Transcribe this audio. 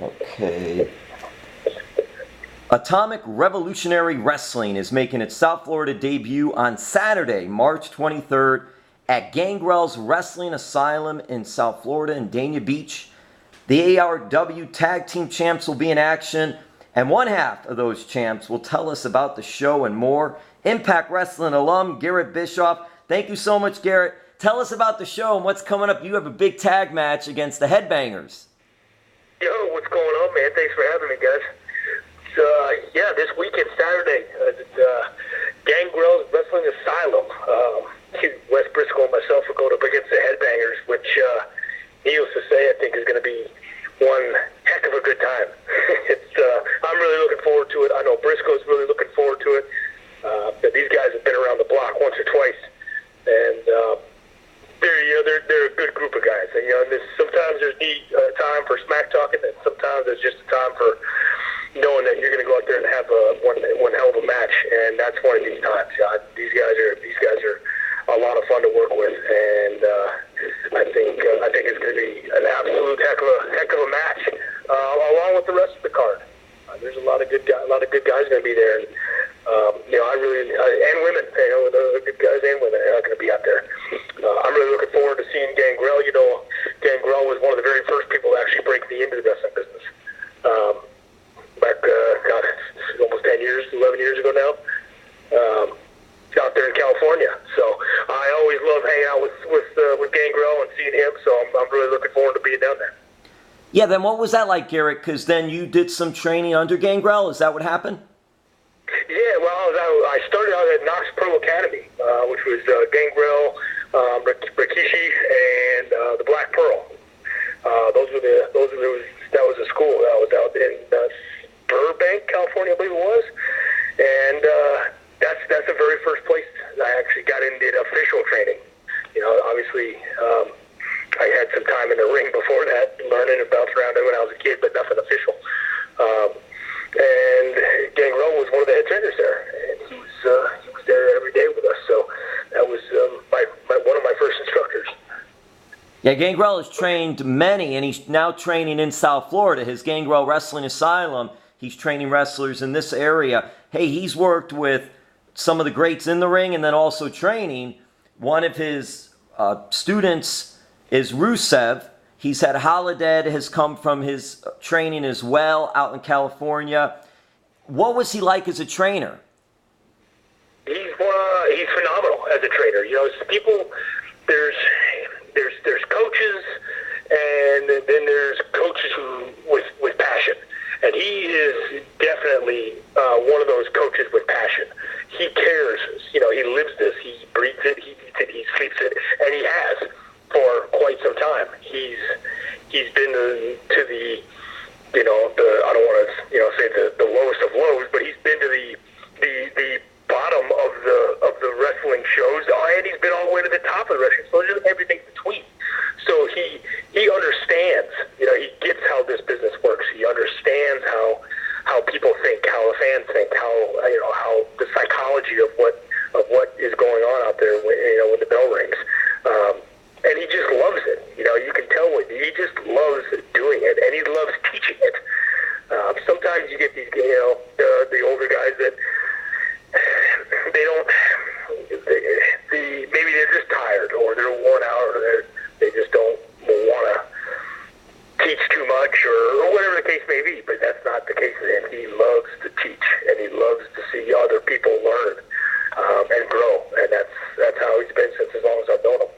Okay. Atomic Revolutionary Wrestling is making its South Florida debut on Saturday, March 23rd at Gangrel's Wrestling Asylum in South Florida in Dania Beach. The ARW Tag Team Champs will be in action, and one half of those champs will tell us about the show and more. Impact Wrestling alum Garett Bischoff. Thank you so much, Garett. Tell us about the show and what's coming up. You have a big tag match against the Headbangers. Yo, what's going on, man? Thanks for having me, guys. Yeah, this weekend, Saturday, Gangrel's Wrestling Asylum. Wes Brisco and myself will go up against the Headbangers, which, needless to say, I think is going to be one heck of a good time. I'm really looking forward to it. I know Brisco's really looking forward to it. These guys have been around the block once or twice, and they're a good group of guys. And, sometimes there's time for smack talking, and sometimes there's just a time for knowing that you're going to go out there and have one hell of a match, and that's one of these times. These guys are a lot of fun to work with, and I think it's going to be an absolute heck of a match, along with the rest of the card. There's a lot of good guys going to be there, and and women. The good guys and women are going to be out there. I'm really looking forward to seeing Gangrel. Gangrel was one of the very first people to actually break me into the wrestling business. Back, it's almost 10 years, 11 years ago now, out there in California. So I always love hanging out with Gangrel and seeing him. So I'm really looking forward to being down there. Yeah, then what was that like, Garett? Because then you did some training under Gangrel. Is that what happened? Yeah, well, I started out at Knox Pro Academy, which was Gangrel, Rikishi, and the Black Pearl. That was a school that was out in Burbank, California, I believe it was, and that's the very first place I actually got into official training. Obviously, I had some time in the ring before that, learning and bouncing around when I was a kid, but nothing official. And Gangrel was one of the head trainers there, and he was there every day with us. So that was one of my first instructors. Yeah, Gangrel has trained many, and he's now training in South Florida. His Gangrel Wrestling Asylum, he's training wrestlers in this area. Hey, he's worked with some of the greats in the ring and then also training. One of his students is Rusev. He's had Holodead, has come from his training as well out in California. What was he like as a trainer? He's phenomenal as a trainer. There's coaches, and then there's coaches with passion. And he is definitely one of those coaches with passion. He cares. He lives this. He breathes it. He eats it. He sleeps it. And he has for quite some time. He's been to the I don't want to say the lowest of lows, but he's been to the bottom of the wrestling shows, and he's been all the way to the top of the wrestling shows, and everything between. So he understands. He gets how this business works. He understands how people think, how the fans think, how the psychology of what is going on out there when the bell rings. And he just loves it. You can tell he just loves doing it, and he loves teaching it. Sometimes you get these, the older guys that maybe they're just tired, or they're worn out, or they just don't want to teach too much, or whatever the case may be. But that's not the case with him. He loves to teach, and he loves to see other people learn and grow, and that's how he's been since as long as I've known him.